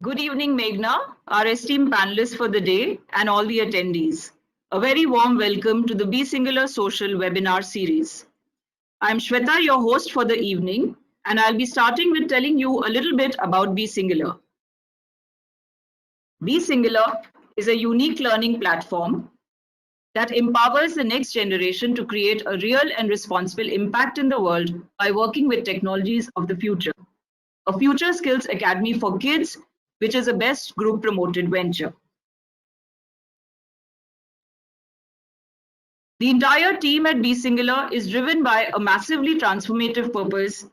Good evening, Meghna, our esteemed panelists for the day, and all the attendees. A very warm welcome to the Be Singular Social webinar series. I'm Shweta, your host for the evening, and I'll be starting with telling you a little bit about Be Singular. Be Singular is a unique learning platform that empowers the next generation to create a real and responsible impact in the world by working with technologies of the future. A future skills academy for kids, which is a best group promoted venture. The entire team at Be Singular is driven by a massively transformative purpose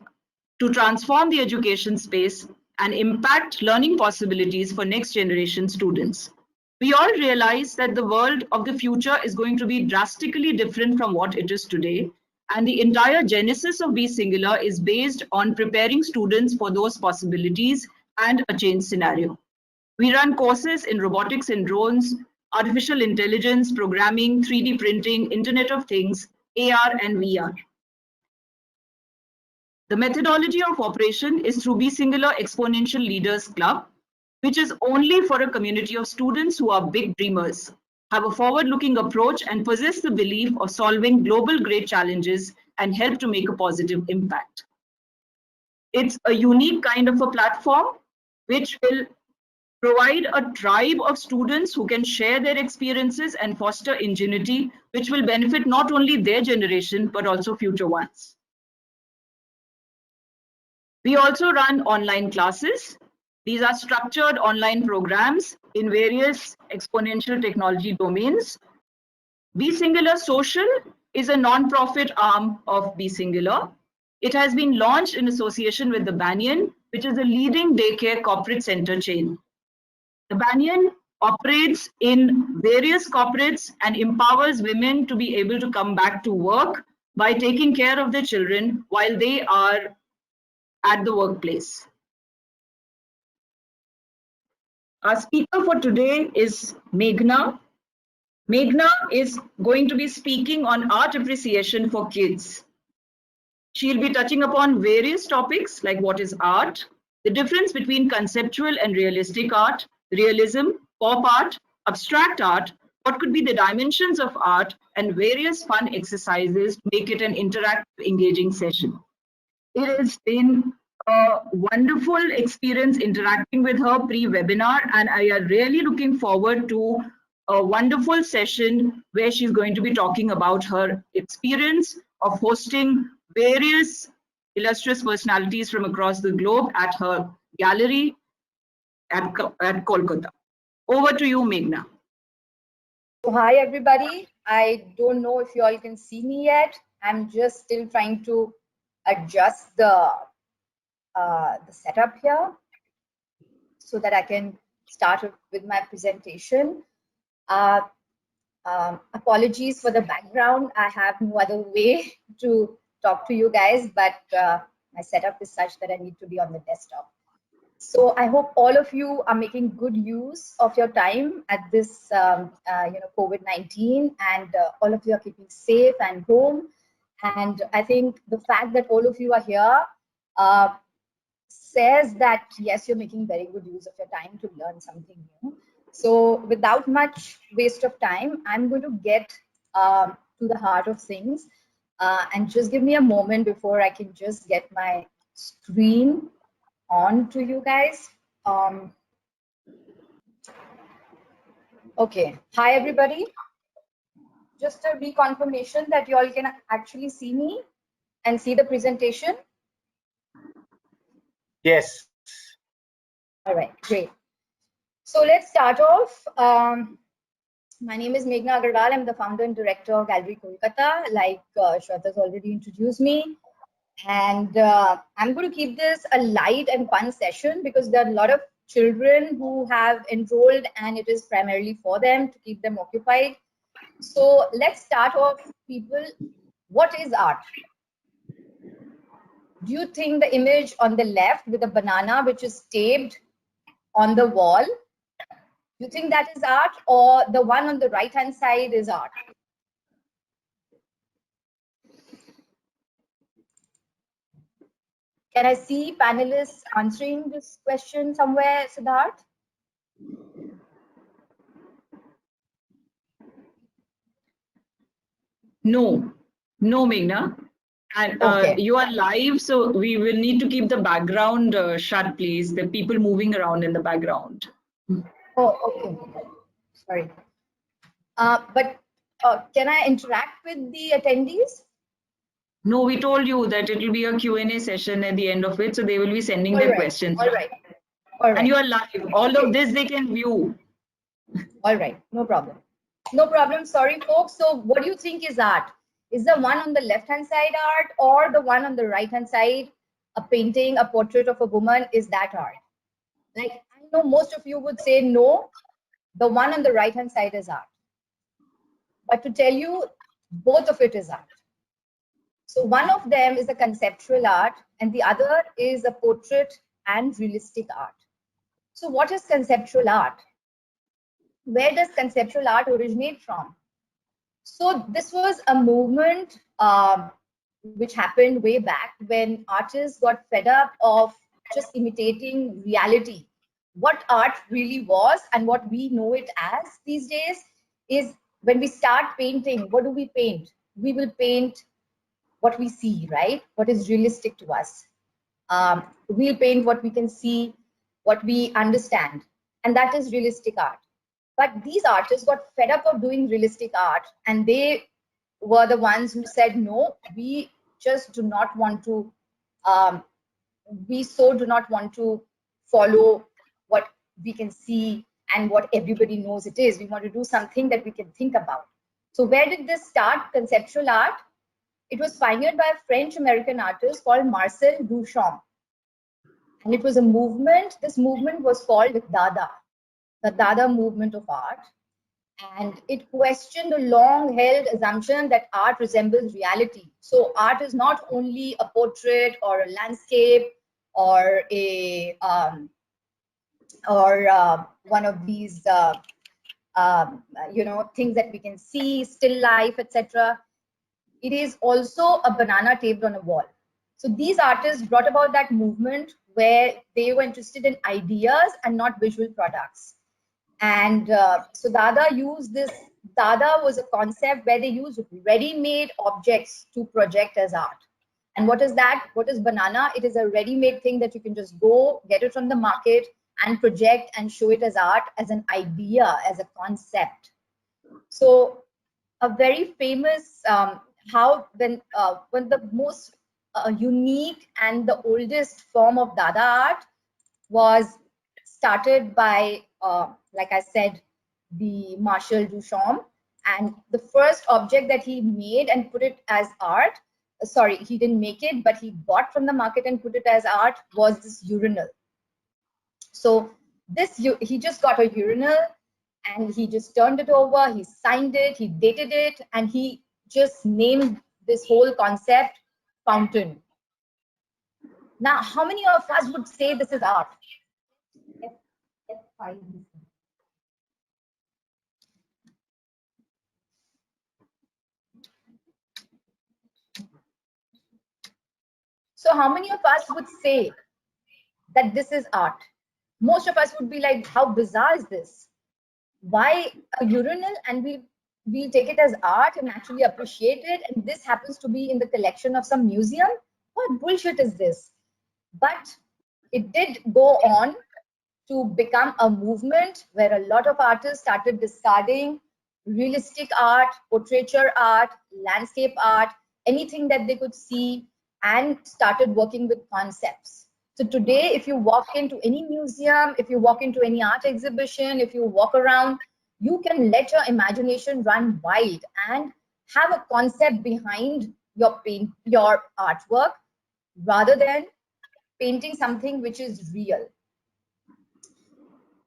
to transform the education space and impact learning possibilities for next generation students. We all realize that the world of the future is going to be drastically different from what it is today, and the entire genesis of Be Singular is based on preparing students for those possibilities and a change scenario. We run courses in robotics and drones, artificial intelligence, programming, 3D printing, Internet of Things, AR and VR. The methodology of operation is through Be Singular Exponential Leaders Club, which is only for a community of students who are big dreamers, have a forward-looking approach, and possess the belief of solving global great challenges and help to make a positive impact. It's a unique kind of a platform which will provide a tribe of students who can share their experiences and foster ingenuity, which will benefit not only their generation, but also future ones. We also run online classes. These are structured online programs in various exponential technology domains. Be Singular Social is a non-profit arm of Be Singular. It has been launched in association with the Banyan, which is a leading daycare corporate center chain. The Banyan operates in various corporates and empowers women to be able to come back to work by taking care of their children while they are at the workplace. Our speaker for today is Meghna. Meghna is going to be speaking on art appreciation for kids. She'll be touching upon various topics like what is art, the difference between conceptual and realistic art, realism, pop art, abstract art, what could be the dimensions of art, and various fun exercises to make it an interactive, engaging session. It has been a wonderful experience interacting with her pre-webinar, and I am really looking forward to a wonderful session where she's going to be talking about her experience of hosting various illustrious personalities from across the globe at her gallery at Kolkata. Over to you, Meghna. Hi, everybody. I don't know if you all can see me yet. I'm just still trying to adjust the setup here so that I can start with my presentation. Apologies for the background. I have no other way to talk to you guys, but my setup is such that I need to be on the desktop. So I hope all of you are making good use of your time at this COVID-19, and all of you are keeping safe and home. And I think the fact that all of you are here says that yes, you're making very good use of your time to learn something new. So without much waste of time, I'm going to get to the heart of things, and just give me a moment before I can just get my screen on to you guys. Okay, hi everybody. Just a reconfirmation that you all can actually see me and see the presentation. Yes. All right, great. So let's start off. My name is Meghna Agarwala. I'm the founder and director of Gallery Kolkata, like Shweta's already introduced me. And I'm going to keep this a light and fun session because there are a lot of children who have enrolled, and it is primarily for them to keep them occupied. So let's start off, people. What is art? Do you think the image on the left with a banana which is taped on the wall, do you think that is art, or the one on the right hand side is art? Can I see panelists answering this question somewhere, Siddharth? No, no, Meghna. And Okay. you are live, so we will need to keep the background shut, please. The people moving around in the background. Oh, okay. Sorry. But can I interact with the attendees? No, we told you that it will be a Q&A session at the end of it, so they will be sending All their right. questions. All right. All right. And you are live. All of this they can view. All right. No problem. No problem. Sorry, folks. So what do you think is art? Is the one on the left-hand side art, or the one on the right-hand side, a painting, a portrait of a woman, is that art? Like, I know most of you would say no, the one on the right-hand side is art. But to tell you, both of it is art. So one of them is a conceptual art and the other is a portrait and realistic art. So what is conceptual art? Where does conceptual art originate from? So this was a movement which happened way back when artists got fed up of just imitating reality. What art really was and what we know it as these days is when we start painting, what do we paint? We will paint what we see, right? What is realistic to us. We'll paint what we can see, what we understand, and that is realistic art. But these artists got fed up of doing realistic art, and they were the ones who said, no, we just do not want to, we so do not want to follow what we can see and what everybody knows it is. We want to do something that we can think about. So where did this start, conceptual art? It was pioneered by a French-American artist called Marcel Duchamp. And it was a movement. This movement was called Dada, the Dada movement of art. And it questioned a long-held assumption that art resembles reality. So art is not only a portrait or a landscape or a one of these things that we can see, still life, etc. It is also a banana taped on a wall. So these artists brought about that movement where they were interested in ideas and not visual products. And so Dada used this. Dada was a concept where they used ready-made objects to project as art. And what is that? What is banana? It is a ready-made thing that you can just go get it from the market and project and show it as art, as an idea, as a concept. So a very famous when the most unique and the oldest form of Dada art was started by, like I said, the Marcel Duchamp, and the first object that he made and put it as art, sorry, he didn't make it, but he bought from the market and put it as art, was this urinal. So this, he just got a urinal and he just turned it over, he signed it, he dated it, and he just named this whole concept fountain. Now, how many of us would say this is art? So how many of us would say that this is art? Most of us would be like, how bizarre is this? Why a urinal? And we'll take it as art and actually appreciate it. And this happens to be in the collection of some museum. What bullshit is this? But it did go on to become a movement where a lot of artists started discarding realistic art, portraiture art, landscape art, anything that they could see, and started working with concepts. So today, if you walk into any museum, if you walk into any art exhibition, if you walk around, you can let your imagination run wild and have a concept behind your artwork rather than painting something which is real.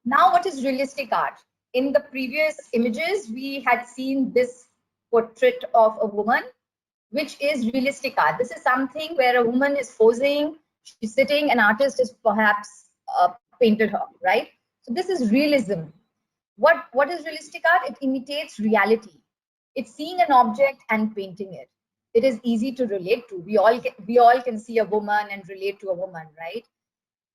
Now, what is realistic art? In the previous images, we had seen this portrait of a woman, which is realistic art. This is something where a woman is posing, she's sitting, an artist is perhaps painted her, right? So this is realism. What is realistic art? It imitates reality. It's seeing an object and painting it. it is easy to relate to. We all can see a woman and relate to a woman, right?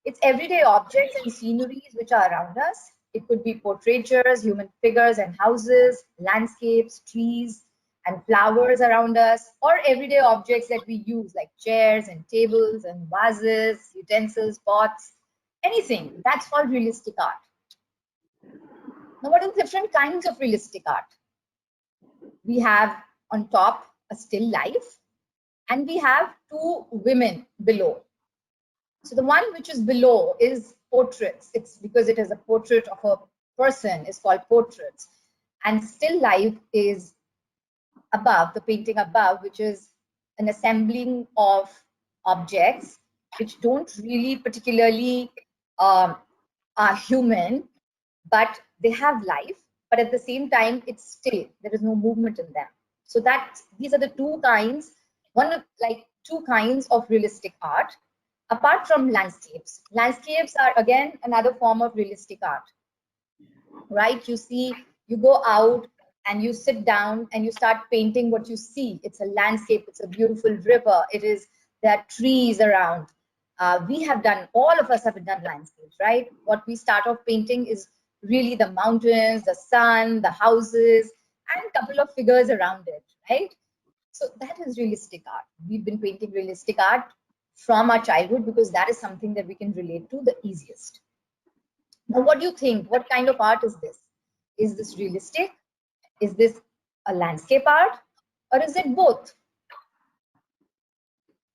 It's everyday objects and sceneries which are around us. It could be portraitures, human figures and houses, landscapes, trees and flowers around us, or everyday objects that we use like chairs and tables and vases, utensils, pots, anything. That's called realistic art. Now, what are the different kinds of realistic art? We have on top a still life, and we have two women below. So the one which is below is portraits. It's because it is a portrait of a person, is called portraits. And still life is above, the painting above, which is an assembling of objects which don't really particularly are human, but they have life, but at the same time it's still, there is no movement in them. So that these are the two kinds, two kinds of realistic art. Apart from landscapes, landscapes are again another form of realistic art, right? You see, you go out and you sit down and you start painting what you see. It's a landscape, it's a beautiful river, there are trees around. We have done, all of us have done landscapes, right? What we start off painting is really the mountains, the sun, the houses, and a couple of figures around it, right? So that is realistic art. We've been painting realistic art from our childhood because that is something that we can relate to the easiest. Now, what do you think? What kind of art is this? Is this realistic? Is this a landscape art? Or is it both?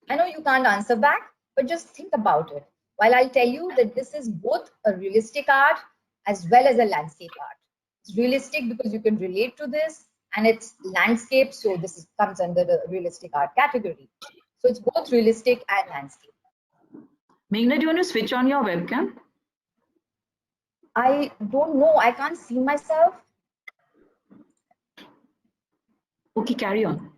I know you can't answer back, but just think about it. While I'll tell you that this is both a realistic art as well as a landscape art. It's realistic because you can relate to this, and it's landscape, so this comes under the realistic art category. So it's both realistic and landscape. Meghna, do you want to switch on your webcam? I don't know. I can't see myself. Okay, carry on.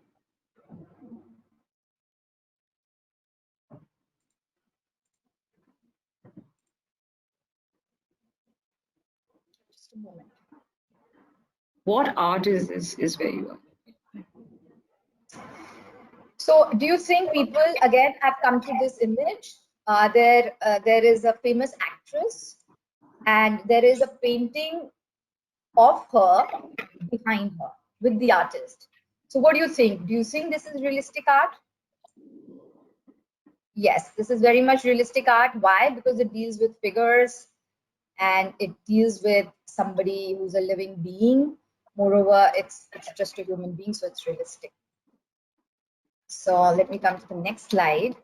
Just a moment. What art is where you are? So do you think people again have come to this image? There is a famous actress and there is a painting of her behind her with the artist. So what do you think? Do you think this is realistic art? Yes, this is very much realistic art. Why? Because it deals with figures and it deals with somebody who's a living being. Moreover, it's just a human being, so it's realistic. So let me come to the next slide.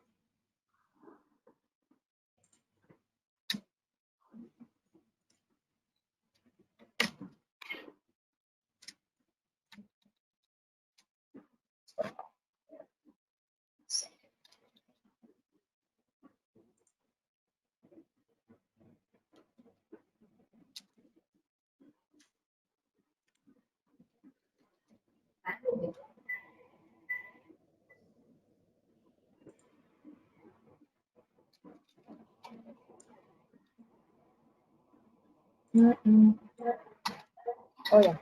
Oh yeah.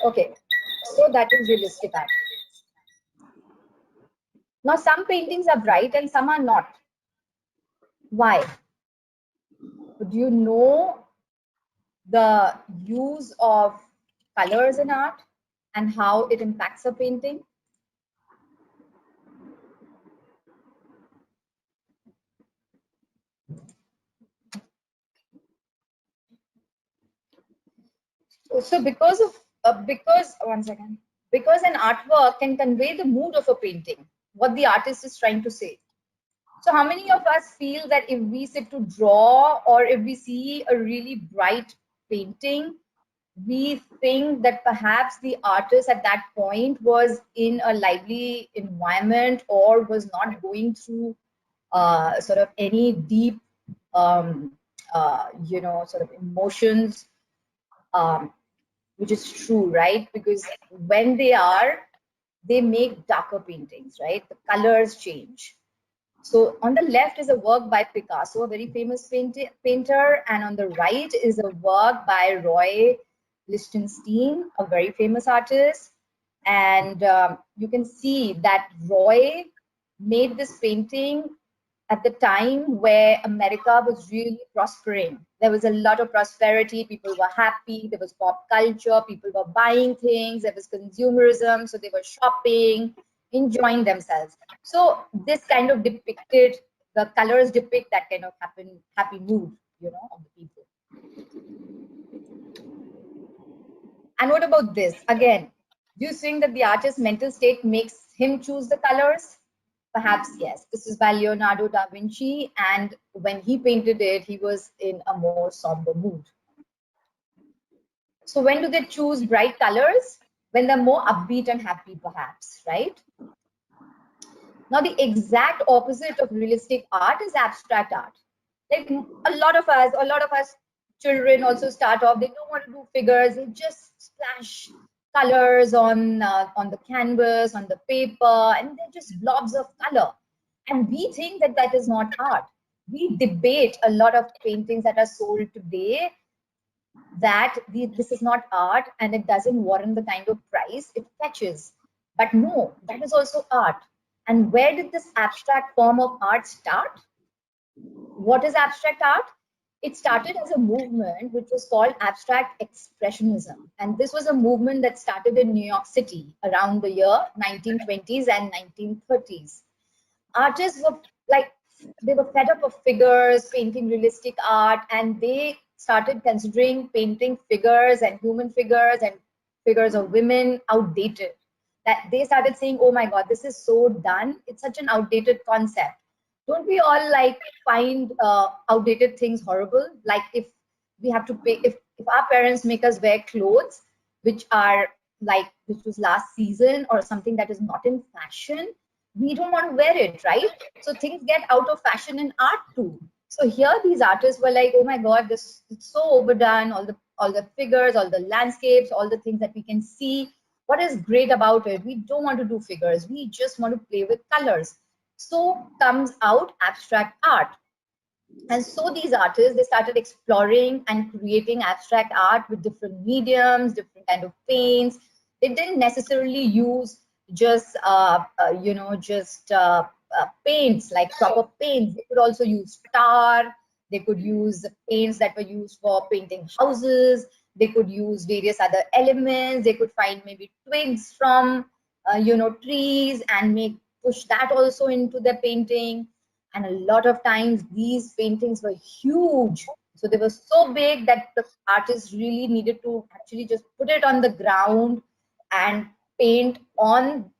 Okay. So that is realistic art. Now some paintings are bright and some are not. Why? Do you know the use of colors in art and how it impacts a painting? So because one second, because an artwork can convey the mood of a painting, what the artist is trying to say. So how many of us feel that if we sit to draw or if we see a really bright painting, we think that perhaps the artist at that point was in a lively environment or was not going through sort of any deep, sort of emotions, which is true, right? Because when they make darker paintings, right? The colors change. So on the left is a work by Picasso, a very famous painter, and on the right is a work by Roy Lichtenstein, a very famous artist. And you can see that Roy made this painting at the time where America was really prospering. There was a lot of prosperity, people were happy, there was pop culture, people were buying things, there was consumerism, so they were shopping, enjoying themselves. So this kind of depicted, the colors depict that kind of happy mood, you know, of the people. And what about this? Again, do you think that the artist's mental state makes him choose the colors? Perhaps yes. This is by Leonardo da Vinci, and when he painted it, he was in a more somber mood. So when do they choose bright colors? When they're more upbeat and happy, perhaps, right? Now, the exact opposite of realistic art is abstract art. Like a lot of us children also start off, they don't want to do figures, they just splash colors on the canvas, on the paper, and they're just blobs of color. And we think that that is not art. We debate a lot of paintings that are sold today that this is not art and it doesn't warrant the kind of price it fetches. But no, that is also art. And where did this abstract form of art start? What is abstract art? It started as a movement which was called abstract expressionism. And this was a movement that started in New York City around the year 1920s and 1930s. Artists were like, they were fed up of figures, painting realistic art, and they started considering painting figures and human figures and figures of women outdated. That they started saying, oh my God, this is so done. It's such an outdated concept. Don't we all like find outdated things horrible? Like if we have to pay, if our parents make us wear clothes which are like, which was last season or something that is not in fashion, we don't want to wear it, right? So things get out of fashion in art too. So here these artists were like, oh my God, this is so overdone, all the figures, all the landscapes, all the things that we can see. What is great about it? We don't want to do figures. We just want to play with colors. So comes out abstract art. And so these artists, they started exploring and creating abstract art with different mediums, different kind of paints. They didn't necessarily use just paints, like proper paints. They could also use tar. They could use paints that were used for painting houses. They could use various other elements. They could find maybe twigs from trees and make push that also into the painting. And a lot of times these paintings were huge. So they were so big that the artist really needed to actually just put it on the ground and paint on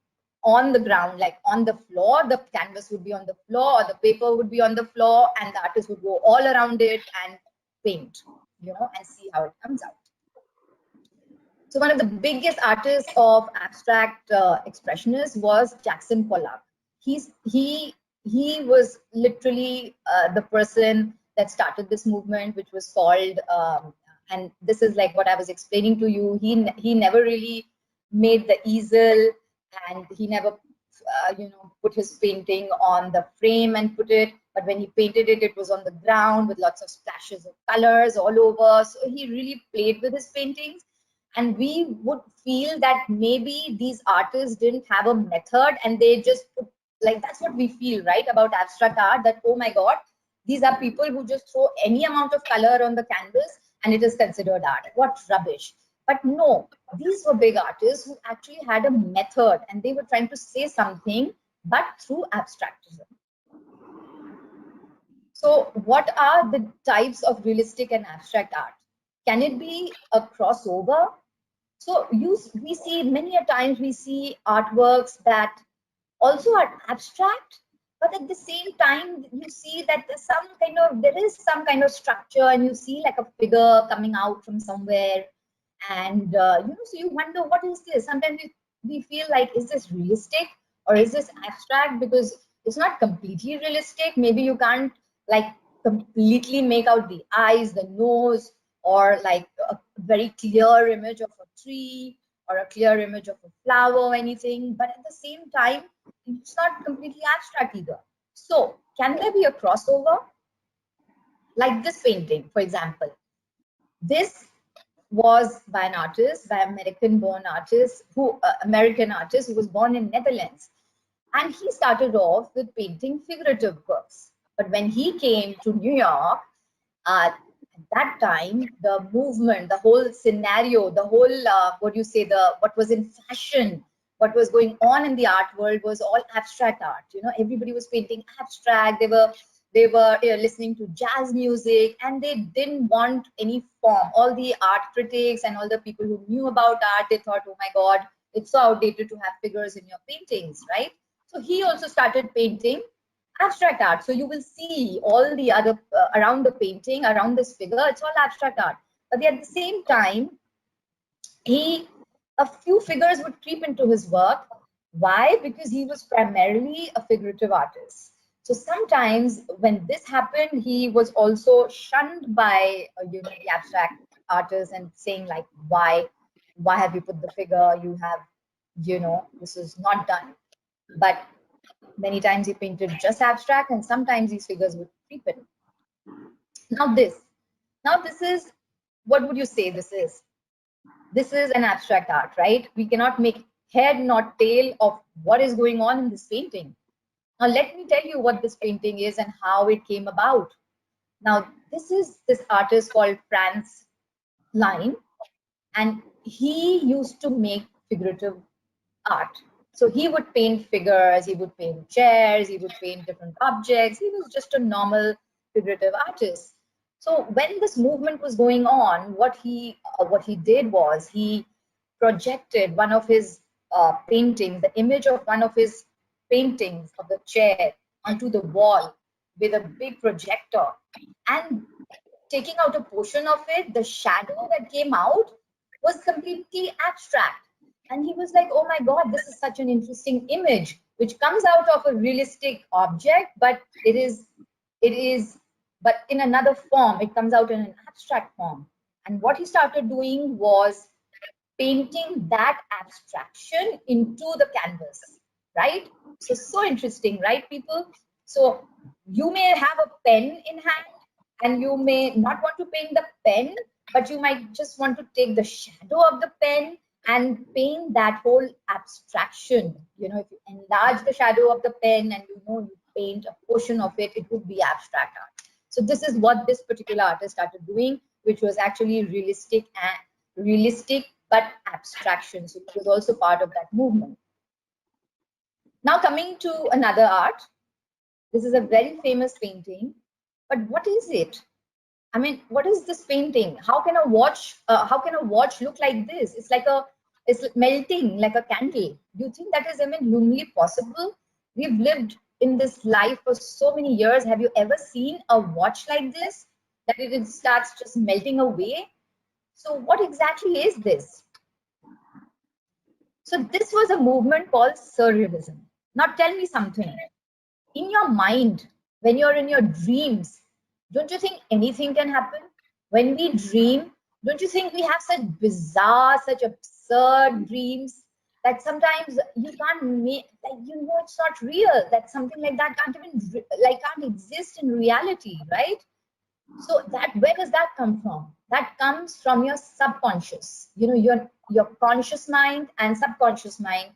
the ground, like on the floor. The canvas would be on the floor or the paper would be on the floor, and the artist would go all around it and paint, and see how it comes out. So one of the biggest artists of abstract expressionists was Jackson Pollock. He was literally the person that started this movement, which was called, and this is like what I was explaining to you. He never really made the easel, and he never put his painting on the frame and put it. But when he painted it, it was on the ground with lots of splashes of colors all over. So he really played with his paintings. And we would feel that maybe these artists didn't have a method and they just put, like, that's what we feel, right, about abstract art, that, oh my God, these are people who just throw any amount of color on the canvas and it is considered art. What rubbish. But no, these were big artists who actually had a method and they were trying to say something, but through abstractism. So what are the types of realistic and abstract art? Can it be a crossover? So we see many a times we see artworks that also are abstract, but at the same time you see that there is some kind of structure, and you see like a figure coming out from somewhere, and so you wonder, what is this? Sometimes we feel like, is this realistic or is this abstract? Because it's not completely realistic. Maybe you can't like completely make out the eyes, the nose, or like a very clear image of a tree or a clear image of a flower or anything, but at the same time it's not completely abstract either. So can there be a crossover? Like this painting, for example. This was by an artist, by American-born artist, American artist who was born in Netherlands. And he started off with painting figurative works. But when he came to New York, at that time, the movement, the whole scenario, the whole, what was in fashion, what was going on in the art world was all abstract art. You know, everybody was painting abstract. They were listening to jazz music, and they didn't want any form. All the art critics and all the people who knew about art, they thought, oh my God, it's so outdated to have figures in your paintings, right? So he also started painting abstract art. So you will see all the other around the painting, around this figure, it's all abstract art. But at the same time, a few figures would creep into his work. Why? Because he was primarily a figurative artist. So sometimes when this happened, he was also shunned by the abstract artists and saying like, why have you put the figure? You have, this is not done. But many times he painted just abstract, and sometimes these figures would creep in. Now this is, what would you say this is? This is an abstract art, right? We cannot make head nor tail of what is going on in this painting. Now let me tell you what this painting is and how it came about. Now this artist called Franz Line, and he used to make figurative art. So he would paint figures, he would paint chairs, he would paint different objects. He was just a normal figurative artist. So when this movement was going on, what he did was he projected one of his paintings, the image of one of his paintings of the chair onto the wall with a big projector, and taking out a portion of it, the shadow that came out was completely abstract. And he was like, oh my God, this is such an interesting image, which comes out of a realistic object, but but in another form, it comes out in an abstract form. And what he started doing was painting that abstraction into the canvas, right? So interesting, right, people? So you may have a pen in hand, and you may not want to paint the pen, but you might just want to take the shadow of the pen and paint that whole abstraction. You know, if you enlarge the shadow of the pen and you paint a portion of it, it would be abstract art. So this is what this particular artist started doing, which was actually realistic but abstraction. So it was also part of that movement. Now coming to another art, this is a very famous painting, but what is it? I mean, what is this painting? How can a watch look like this? It's melting like a candle. Do you think that is even humanly possible? We've lived in this life for so many years. Have you ever seen a watch like this, that it starts just melting away? So what exactly is this? So this was a movement called surrealism. Now tell me something. In your mind, when you're in your dreams, don't you think anything can happen? When we dream, don't you think we have such bizarre, such absurd dreams that sometimes you can't make, like, it's not real, that something like that can't exist in reality, right? So where does that come from? That comes from your subconscious, your conscious mind and subconscious mind.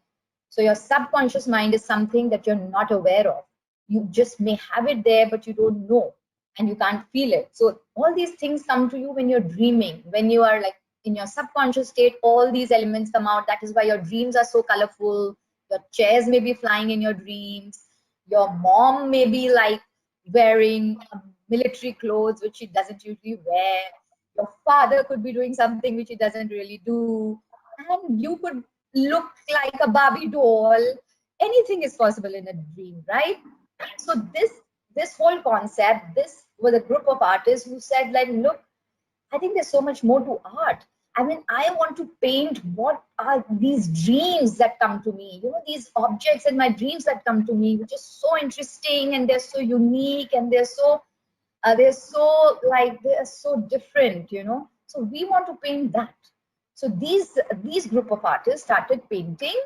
So your subconscious mind is something that you're not aware of. You just may have it there, but you don't know, and you can't feel it. So all these things come to you when you're dreaming. When you are like in your subconscious state, all these elements come out. That is why your dreams are so colorful. Your chairs may be flying in your dreams. Your mom may be like wearing military clothes, which she doesn't usually wear. Your father could be doing something which he doesn't really do. And you could look like a Barbie doll. Anything is possible in a dream, right? So this whole concept, this was a group of artists who said, like, look, I think there's so much more to art. I mean, I want to paint what are these dreams that come to me, these objects in my dreams that come to me, which is so interesting, and they're so unique, and they're so different, So we want to paint that. So these group of artists started painting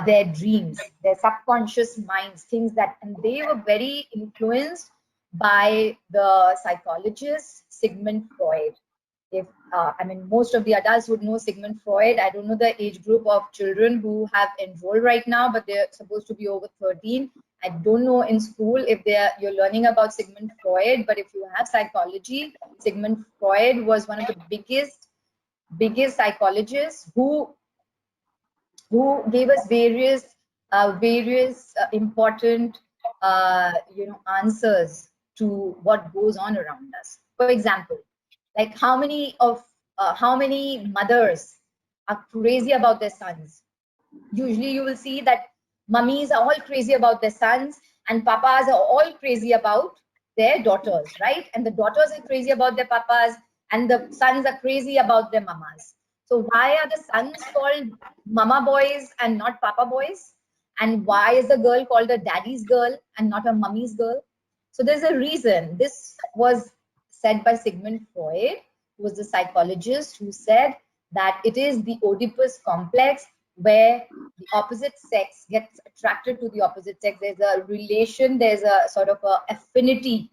their dreams, their subconscious minds, things and they were very influenced by the psychologist Sigmund Freud. If I mean, most of the adults would know Sigmund Freud. I don't know the age group of children who have enrolled right now, but they're supposed to be over 13. I don't know in school if you're learning about Sigmund Freud, but if you have psychology, Sigmund Freud was one of the biggest psychologists who gave us various important answers to what goes on around us. For example, like how many mothers are crazy about their sons? Usually you will see that mummies are all crazy about their sons and papas are all crazy about their daughters, right? And the daughters are crazy about their papas and the sons are crazy about their mamas. So why are the sons called mama boys and not papa boys? And why is the girl called a daddy's girl and not a mummy's girl? So there's a reason. This was said by Sigmund Freud, who was the psychologist who said that it is the Oedipus complex where the opposite sex gets attracted to the opposite sex. There's a relation, there's a sort of a affinity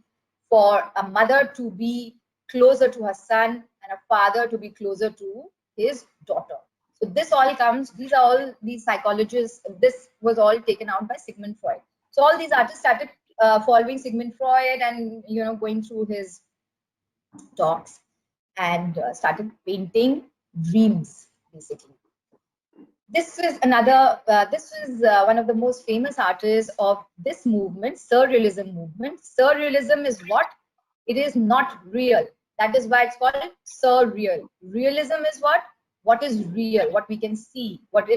for a mother to be closer to her son and a father to be closer to his daughter. So this all comes, these are all these psychologists, this was all taken out by Sigmund Freud. So all these artists started following Sigmund Freud and going through his talks and started painting dreams basically. This is one of the most famous artists of this movement, surrealism movement. Surrealism is what? It is not real. That is why it's called surreal. Realism is what? What is real, what we can see, what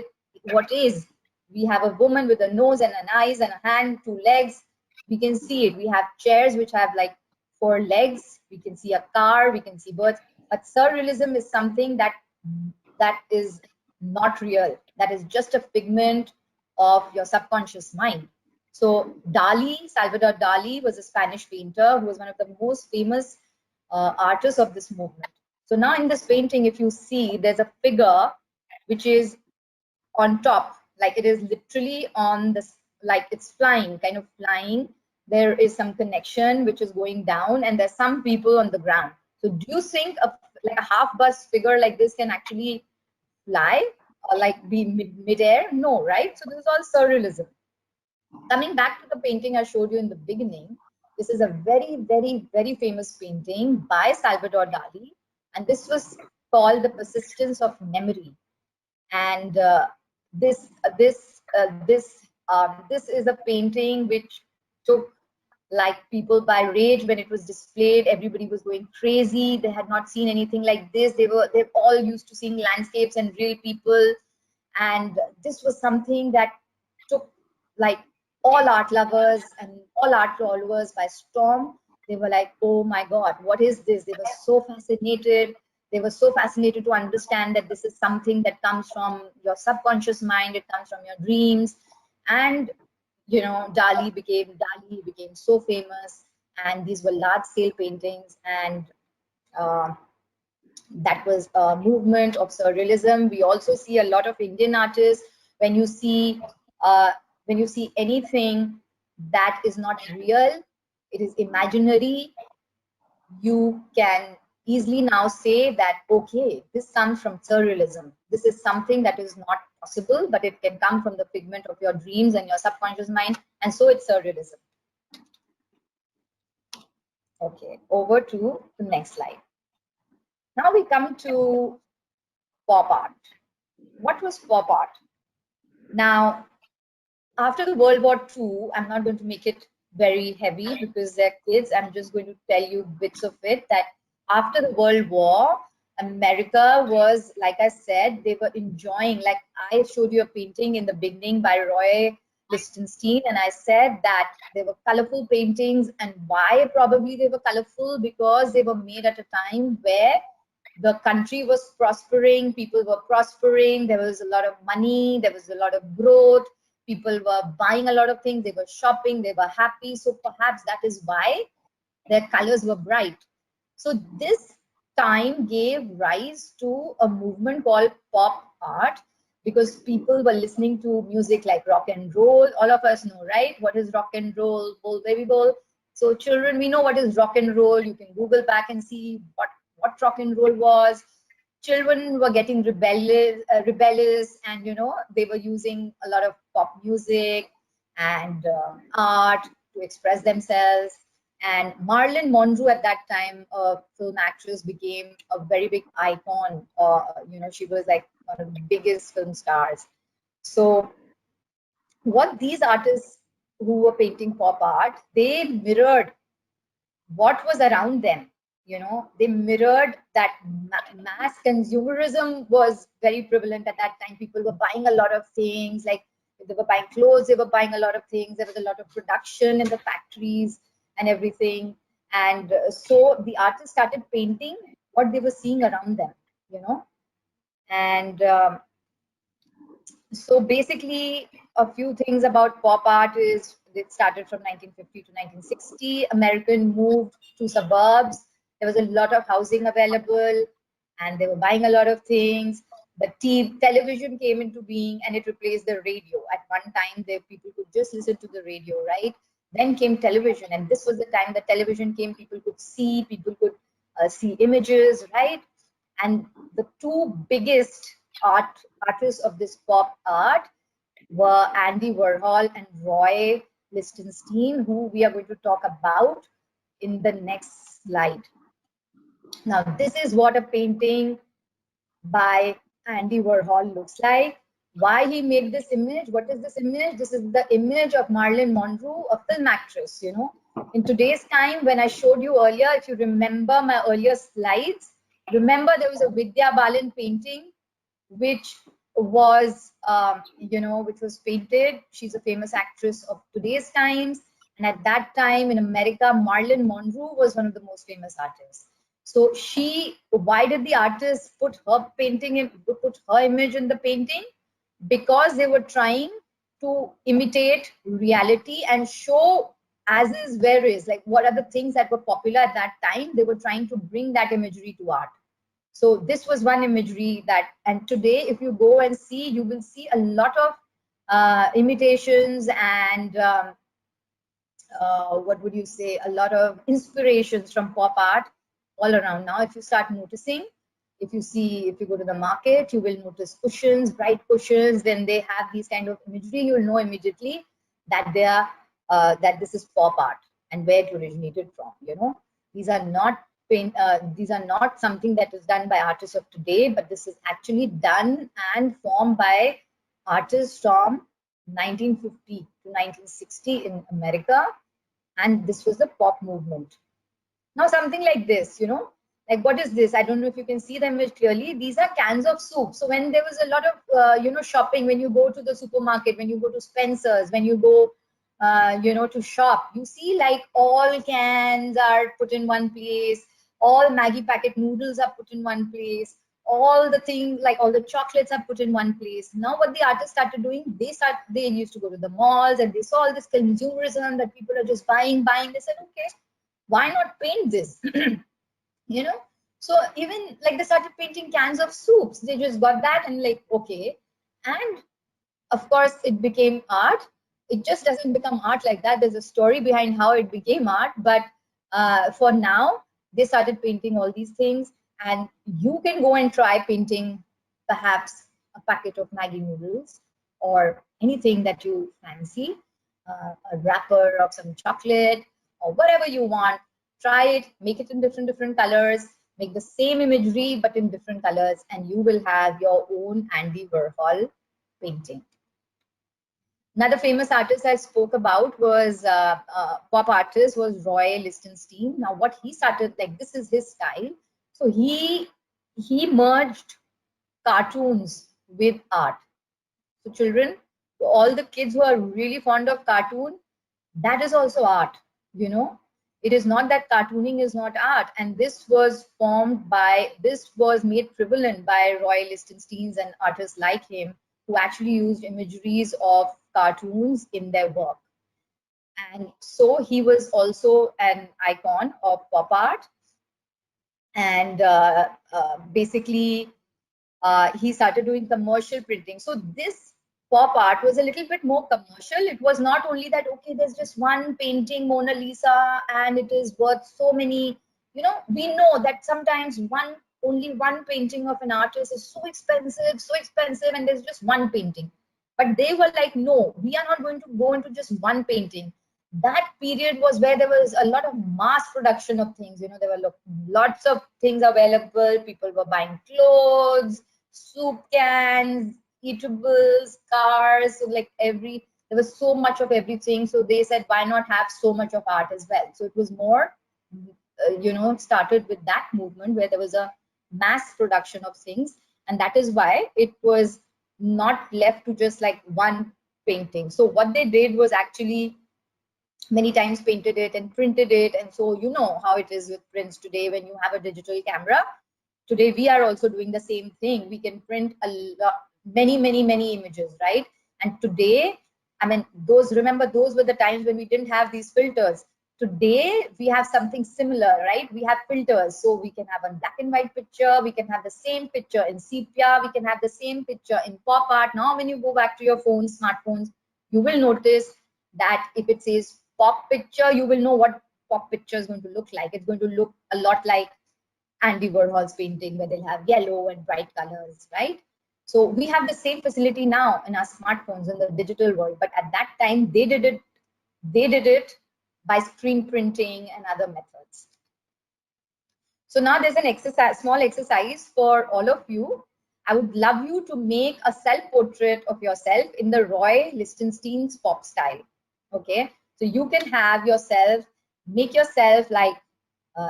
is. We have a woman with a nose and an eyes and a hand, two legs. We can see it. We have chairs which have like 4 legs. We can see a car, we can see birds. But surrealism is something that is not real. That is just a figment of your subconscious mind. So Salvador Dali was a Spanish painter who was one of the most famous artists of this movement. So now in this painting, if you see, there's a figure which is on top, like it is literally on this, like it's flying, kind of flying. There is some connection which is going down and there's some people on the ground. So do you think like a half bust figure like this can actually fly or like be mid-air? No, right? So this is all surrealism. Coming back to the painting I showed you in the beginning, this is a very, very, very famous painting by Salvador Dali, and this was called The Persistence of Memory. And this is a painting which took like people by rage when it was displayed. Everybody was going crazy. They had not seen anything like this. They're all used to seeing landscapes and real people, and this was something that took like all art lovers and all art followers by storm. They were like, oh my god, what is this? They were so fascinated. They were so fascinated to understand that this is something that comes from your subconscious mind, it comes from your dreams. And Dali became so famous, and these were large scale paintings, and that was a movement of surrealism. We also see a lot of Indian artists. When you see anything that is not real, it is imaginary, you can easily now say that, okay, this comes from surrealism. This is something that is not possible, but it can come from the figment of your dreams and your subconscious mind, and so it's surrealism. Okay, over to the next slide. Now we come to pop art. What was pop art? Now, after the World War II, I'm not going to make it very heavy because they're kids. I'm just going to tell you bits of it, that after the World War, America was, like I said, they were enjoying, like I showed you a painting in the beginning by Roy Lichtenstein, and I said that they were colorful paintings. And why probably they were colorful? Because they were made at a time where the country was prospering, people were prospering, there was a lot of money, there was a lot of growth, people were buying a lot of things, they were shopping, they were happy. So perhaps that is why their colors were bright. So this time gave rise to a movement called pop art, because people were listening to music like rock and roll. All of us know, right? What is rock and roll? Bowl baby bowl. So children, we know what is rock and roll. You can Google back and see what what rock and roll was. Children were getting rebellious, and they were using a lot of pop music and art to express themselves. And Marilyn Monroe at that time, a film actress, became a very big icon. She was like one of the biggest film stars. So what these artists who were painting pop art, they mirrored what was around them. They mirrored that mass consumerism was very prevalent at that time. People were buying a lot of things, like if they were buying clothes, they were buying a lot of things. There was a lot of production in the factories and everything. And so the artists started painting what they were seeing around them, and so basically, a few things about pop art is it started from 1950 to 1960. American moved to suburbs. There was a lot of housing available, and they were buying a lot of things. The television came into being, and it replaced the radio. At one time, people could just listen to the radio, right? Then came television, and this was the time that television came. People could see see images, right? And the two biggest artists of this pop art were Andy Warhol and Roy Lichtenstein, who we are going to talk about in the next slide. Now, this is what a painting by Andy Warhol looks like. Why he made this image? What is this image? This is the image of Marilyn Monroe, a film actress. In today's time, when I showed you earlier, if you remember my earlier slides, remember there was a Vidya Balan painting which was which was painted. She's a famous actress of today's times, and at that time in America, Marilyn Monroe was one of the most famous artists. So why did the artist put her image in the painting? Because they were trying to imitate reality and show as is where is, like what are the things that were popular at that time. They were trying to bring that imagery to art. So this was one imagery and today, if you go and see, you will see a lot of imitations and what would you say, a lot of inspirations from pop art all around. Now, if you start noticing, if you go to the market, you will notice cushions, bright cushions. When they have these kind of imagery, you'll know immediately that that this is pop art and where it originated from. These are not something that is done by artists of today, but this is actually done and formed by artists from 1950 to 1960 in America, and this was the pop movement. Now, something like this, like what is this? I don't know if you can see the image clearly. These are cans of soup. So when there was a lot of shopping, when you go to the supermarket, when you go to Spencer's, when you go to shop, you see like all cans are put in one place, all Maggie packet noodles are put in one place, all the things like all the chocolates are put in one place. Now what the artists started doing, they used to go to the malls and they saw all this consumerism that people are just buying. They said, okay, why not paint this? So even like they started painting cans of soups. They just got that and like, okay. And of course it became art. It just doesn't become art like that. There's a story behind how it became art, but for now they started painting all these things, and you can go and try painting perhaps a packet of Maggi noodles or anything that you fancy, a wrapper of some chocolate or whatever you want. Try it, make it in different colors, make the same imagery but in different colors, and you will have your own Andy Warhol painting. Another famous artist I spoke about was pop artist was Roy Lichtenstein. Now what he started, like this is his style. So he merged cartoons with art. So children, all the kids who are really fond of cartoon, that is also art, It is not that cartooning is not art. And this was made prevalent by Roy Lichtenstein and artists like him, who actually used imageries of cartoons in their work. And so he was also an icon of pop art. And basically, he started doing commercial printing. So this pop art was a little bit more commercial. It was not only that, okay, there's just one painting, Mona Lisa, and it is worth so many, you know, we know that sometimes only one painting of an artist is so expensive, and there's just one painting. But they were like, no, we are not going to go into just one painting. That period was where there was a lot of mass production of things. You know, there were lots of things available. People were buying clothes, soup cans, eatables, cars. So like there was so much of everything. So they said, why not have so much of art as well? So it was more, you know, started with that movement where there was a mass production of things, and that is why it was not left to just like one painting. So what they did was actually many times painted it and printed it. And so you know how it is with prints today. When you have a digital camera today, we are also doing the same thing. We can print a lot, many images, right? And today, I mean, remember those were the times when we didn't have these filters. Today we have something similar, right? We have filters, so we can have a black and white picture, we can have the same picture in sepia, we can have the same picture in pop art. Now when you go back to your phones, smartphones, you will notice that if it says pop picture, you will know what pop picture is going to look like. It's going to look a lot like Andy Warhol's painting, where they'll have yellow and bright colors, right? So we have the same facility now in our smartphones in the digital world, but at that time they did it by screen printing and other methods. So now there's an exercise, small exercise for all of you. I would love you to make a self-portrait of yourself in the Roy Lichtenstein's pop style. Okay, so you can have yourself, make yourself like,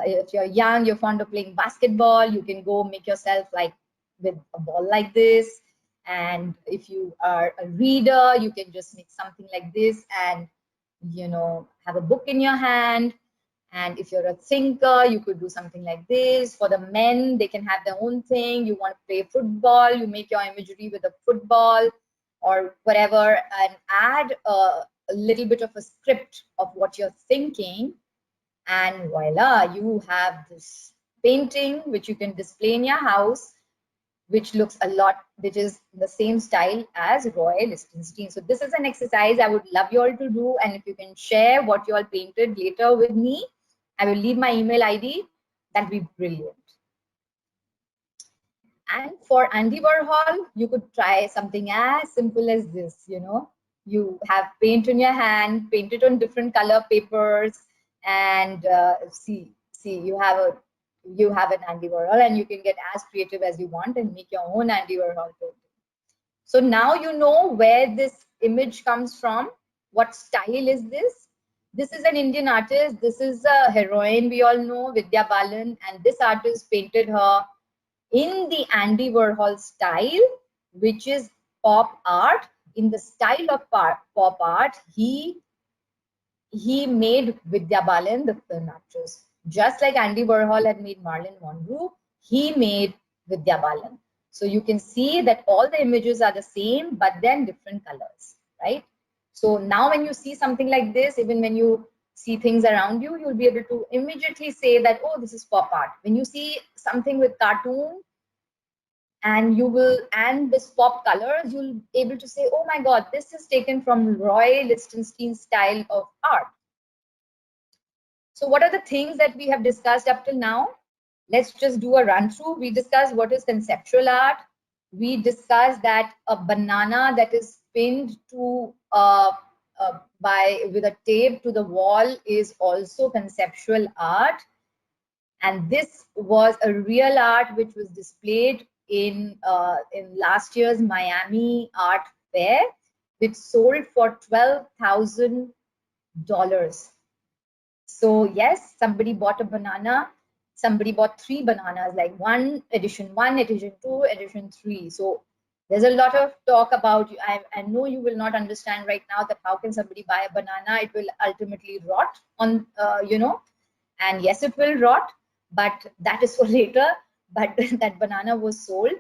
if you're young, you're fond of playing basketball, you can go make yourself like with a ball like this. And if you are a reader, you can just make something like this and, you know, have a book in your hand. And if you're a thinker, you could do something like this. For the men, they can have their own thing. You want to play football, you make your imagery with a football or whatever, and add a little bit of a script of what you're thinking. And voila, you have this painting which you can display in your house, which looks a lot, which is the same style as Roy Lichtenstein. So this is an exercise I would love you all to do. And if you can share what you all painted later with me, I will leave my email ID. That'd be brilliant. And for Andy Warhol, you could try something as simple as this. You know, you have paint in your hand, paint it on different color papers, and see, you have an Andy Warhol, and you can get as creative as you want and make your own Andy Warhol painting. So now you know where this image comes from. What style is this? This is an Indian artist. This is a heroine we all know, Vidya Balan, and this artist painted her in the Andy Warhol style, which is pop art. In the style of pop art, he made Vidya Balan the film actress. Just like Andy Warhol had made Marilyn Monroe, he made Vidya Balan. So you can see that all the images are the same, but then different colors, right? So now when you see something like this, even when you see things around you, you'll be able to immediately say that, oh, this is pop art. When you see something with cartoon, and this pop colors, you'll be able to say, oh my God, this is taken from Roy Lichtenstein's style of art. So what are the things that we have discussed up till now? Let's just do a run through. We discussed what is conceptual art. We discussed that a banana that is pinned to with a tape to the wall is also conceptual art. And this was a real art which was displayed in last year's Miami Art Fair, which sold for $12,000. So yes, somebody bought a banana, somebody bought 3 bananas, like edition 1, edition 2, edition 3. So there's a lot of talk about, I know you will not understand right now that how can somebody buy a banana, it will ultimately rot on, you know, and yes, it will rot, but that is for later. But that banana was sold.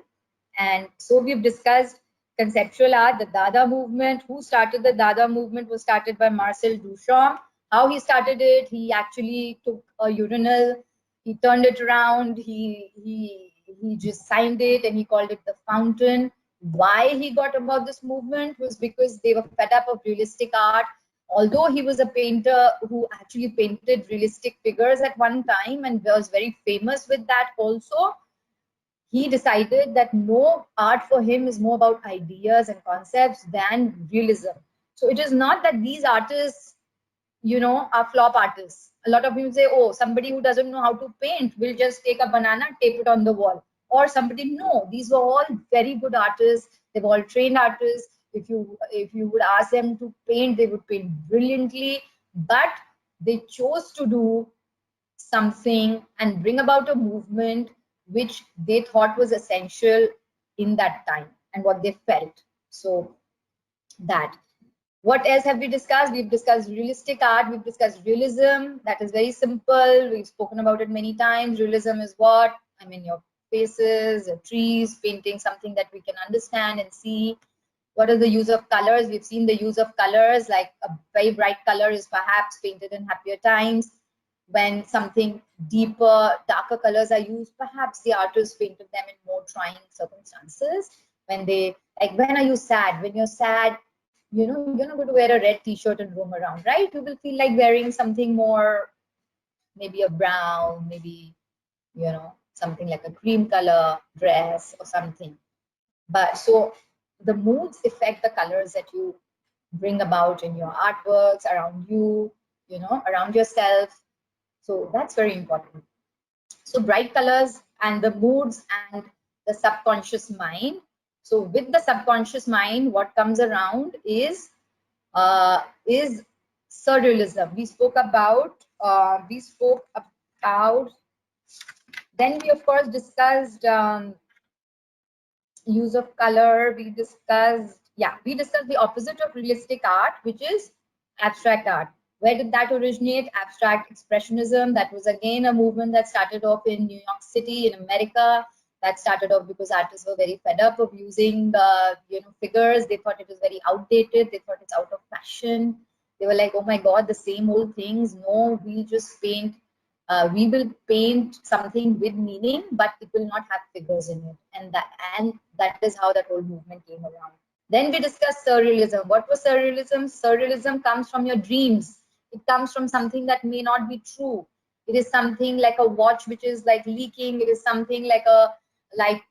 And so we've discussed conceptual art, the Dada movement. Who started the Dada movement was started by Marcel Duchamp. How he started it, he actually took a urinal, he turned it around, he just signed it and he called it the fountain. Why he got about this movement was because they were fed up of realistic art. Although he was a painter who actually painted realistic figures at one time and was very famous with that also, he decided that no, art for him is more about ideas and concepts than realism. So it is not that these artists, you know, are flop artists. A lot of people say, oh, somebody who doesn't know how to paint will just take a banana, tape it on the wall. Or somebody, no, these were all very good artists. They were all trained artists. If you would ask them to paint, they would paint brilliantly. But they chose to do something and bring about a movement which they thought was essential in that time and what they felt. So that. What else have we discussed? We've discussed realistic art. We've discussed realism. That is very simple. We've spoken about it many times. Realism is what? I mean, your faces, your trees, painting something that we can understand and see. What is the use of colors? We've seen the use of colors, like a very bright color is perhaps painted in happier times. When something deeper, darker colors are used, perhaps the artist painted them in more trying circumstances. When they, like, when are you sad? When you're sad, you know, you're not going to wear a red t-shirt and roam around, right? You will feel like wearing something more, maybe a brown, maybe, you know, something like a cream color dress or something. But so the moods affect the colors that you bring about in your artworks, around you know, around yourself. So that's very important. So bright colors and the moods and the subconscious mind. So with the subconscious mind, what comes around is surrealism. We spoke about. Then we of course discussed use of color. We discussed the opposite of realistic art, which is abstract art. Where did that originate? Abstract expressionism. That was again a movement that started off in New York City in America. That started off because artists were very fed up of using the, you know, figures. They thought it was very outdated. They thought it's out of fashion. They were like, oh my God, the same old things. No, we'll just paint. We will paint something with meaning, but it will not have figures in it. And that is how that whole movement came around. Then we discussed surrealism. What was surrealism? Surrealism comes from your dreams. It comes from something that may not be true. It is something like a watch which is like leaking. It is something like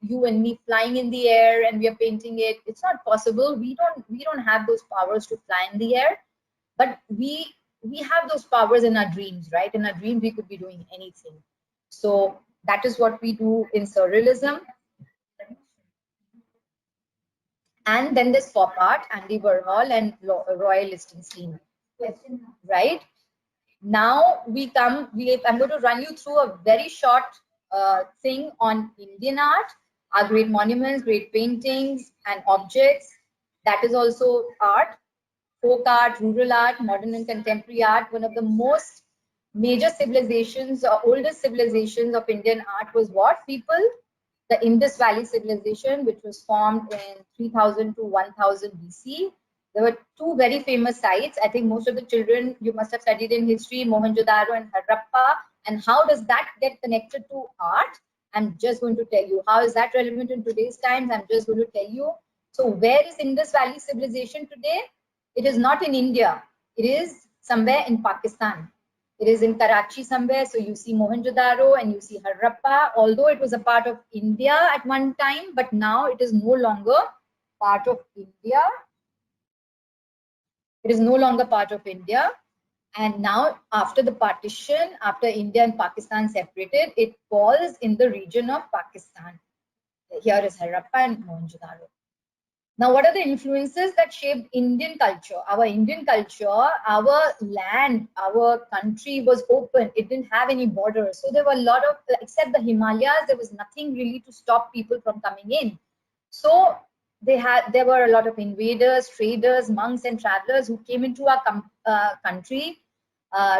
you and me flying in the air and we are painting it. It's not possible. We don't have those powers to fly in the air, but we have those powers in our dreams, right? In our dreams, we could be doing anything. So that is what we do in surrealism. And then there's pop art, Andy Warhol and Roy Lichtenstein, right? Now I'm going to run you through a very short thing on Indian art, our great monuments, great paintings and objects. That is also art. Folk art, rural art, modern and contemporary art. One of the most major civilizations or oldest civilizations of Indian art was what, people? The Indus Valley civilization, which was formed in 3000 to 1000 BC. There were two very famous sites. I think most of the children, you must have studied in history, Mohenjo-daro and Harappa. And how does that get connected to art? I'm just going to tell you. How is that relevant in today's times? I'm just going to tell you. So where is Indus Valley civilization today? It is not in India. It is somewhere in Pakistan. It is in Karachi somewhere. So you see Mohenjo-daro and you see Harappa, although it was a part of India at one time, but now it is no longer part of India. It is no longer part of India. And now after the partition, after India and Pakistan separated, it falls in the region of Pakistan. Here is Harappa and Mohenjo-daro. Now, what are the influences that shaped Indian culture? Our Indian culture, our land, our country was open. It didn't have any borders. So there were a lot of, except the Himalayas, there was nothing really to stop people from coming in. So there were a lot of invaders, traders, monks and travelers who came into our country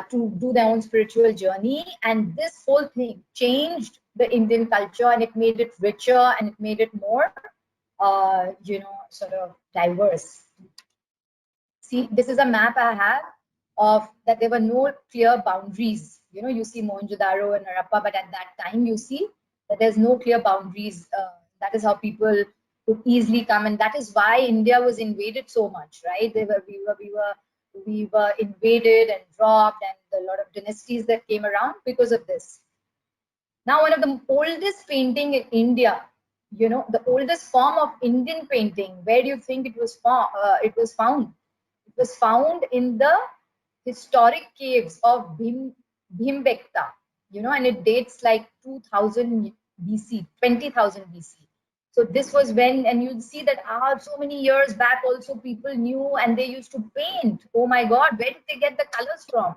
to do their own spiritual journey. And this whole thing changed the Indian culture and it made it richer and it made it more sort of diverse. See, this is a map I have of that there were no clear boundaries. You know, you see Mohenjo-daro and Harappa, but at that time you see that there's no clear boundaries. That is how people could easily come, and that is why India was invaded so much, right? We were we were invaded and dropped, and a lot of dynasties that came around because of this. Now, one of the oldest painting in India, you know, the oldest form of Indian painting, where do you think it was found? It was found in the historic caves of Bhimbekta, you know, and it dates like 2000 BC, 20,000 BC. So this was when, and you'd see that so many years back also people knew and they used to paint. Oh my God, where did they get the colors from?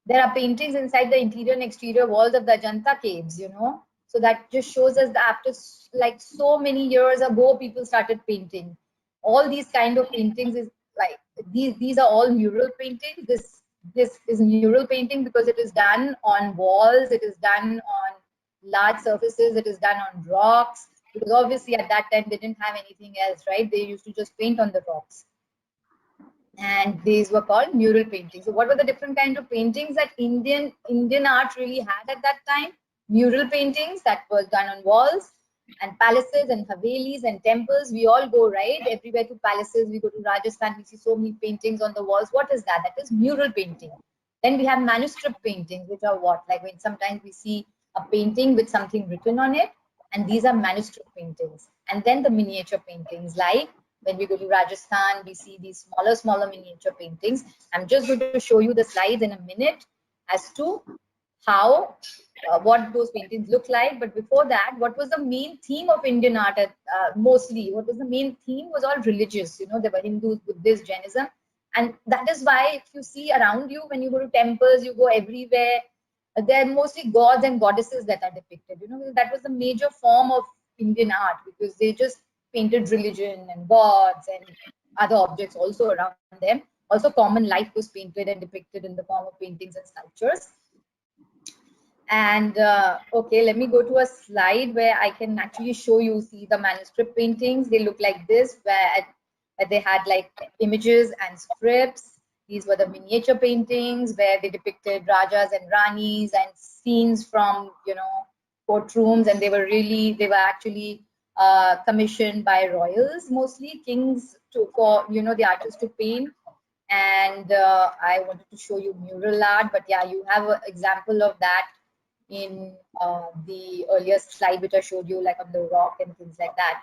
There are paintings inside the interior and exterior walls of the Ajanta caves, you know. So that just shows us that after like so many years ago, people started painting. All these kind of paintings is like these are all mural paintings. This is mural painting because it is done on walls, it is done on large surfaces, it is done on rocks. Because obviously at that time they didn't have anything else, right? They used to just paint on the rocks. And these were called mural paintings. So what were the different kinds of paintings that Indian art really had at that time? Mural paintings that was done on walls and palaces and havelis and temples. We all go, right? Everywhere to palaces. We go to Rajasthan, we see so many paintings on the walls. What is that? That is mural painting. Then we have manuscript paintings, which are what? Like when sometimes we see a painting with something written on it, and these are manuscript paintings. And then the miniature paintings, like when we go to Rajasthan, we see these smaller miniature paintings. I'm just going to show you the slides in a minute as to how, what those paintings look like. But before that, what was the main theme of Indian art? Mostly, what was the main theme was all religious. You know, there were Hindus, Buddhists, Jainism. And that is why if you see around you, when you go to temples, you go everywhere, they're mostly gods and goddesses that are depicted. You know, that was the major form of Indian art because they just painted religion and gods and other objects also around them. Also, common life was painted and depicted in the form of paintings and sculptures. And okay, let me go to a slide where I can actually show you, see the manuscript paintings. They look like this, where they had like images and scripts. These were the miniature paintings where they depicted rajas and ranis and scenes from, you know, courtrooms, and they were actually commissioned by royals, mostly kings, for, you know, the artists to paint. And I wanted to show you mural art, but yeah, you have an example of that in the earlier slide which I showed you, like on the rock and things like that.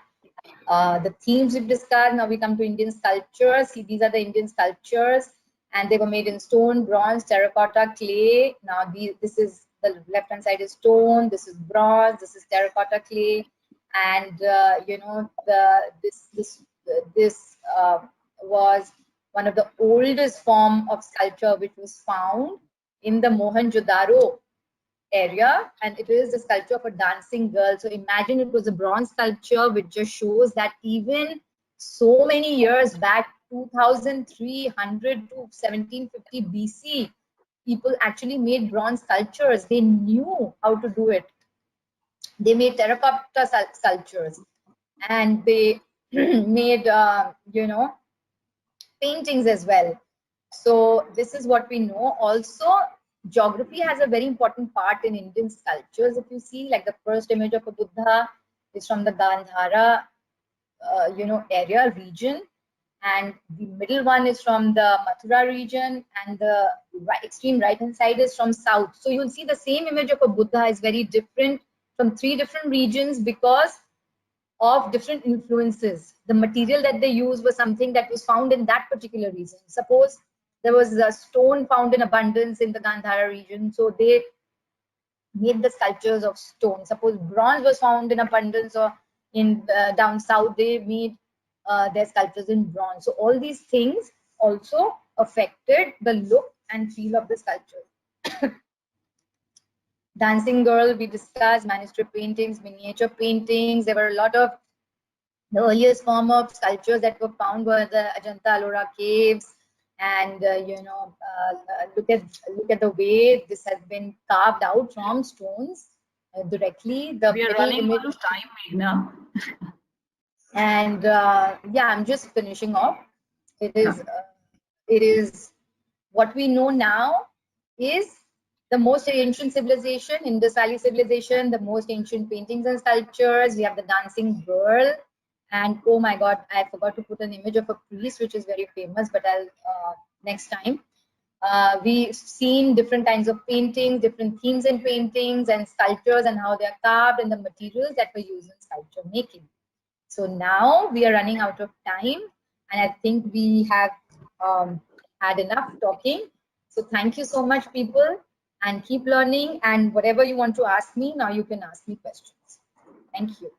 The themes we've discussed. Now we come to Indian sculptures. See, these are the Indian sculptures, and they were made in stone, bronze, terracotta, clay. Now this is the left hand side is stone, this is bronze, this is terracotta, clay, and you know, this was one of the oldest form of sculpture which was found in the Mohenjo-daro area, and it is the sculpture of a dancing girl. So imagine, it was a bronze sculpture which just shows that even so many years back, 2300 to 1750 BC, people actually made bronze sculptures. They knew how to do it. They made terracotta sculptures, and they made you know, paintings as well. So this is what we know. Also, geography has a very important part in Indian sculptures. If you see, like the first image of a Buddha is from the Gandhara, you know, area region, and the middle one is from the Mathura region, and the extreme right hand side is from south. So you'll see the same image of a Buddha is very different from 3 different regions because of different influences. The material that they used was something that was found in that particular region. Suppose there was a stone found in abundance in the Gandhara region, so they made the sculptures of stone. Suppose bronze was found in abundance or in down south, they made their sculptures in bronze. So all these things also affected the look and feel of the sculpture. Dancing girl, we discussed, manuscript paintings, miniature paintings. There were a lot of, the earliest form of sculptures that were found were the Ajanta Ellora caves, and you know, look at the way this has been carved out from stones directly. The We are running out of time, Meghna. And yeah, I'm just finishing off. It is what we know now is the most ancient civilization, Indus Valley civilization, the most ancient paintings and sculptures. We have the dancing girl, And oh my God, I forgot to put an image of a priest, which is very famous, but I'll next time. We've seen different kinds of paintings, different themes in paintings and sculptures and how they're carved and the materials that were used in sculpture making. So now we are running out of time, and I think we have had enough talking. So thank you so much, people, and keep learning. And whatever you want to ask me, now you can ask me questions. Thank you.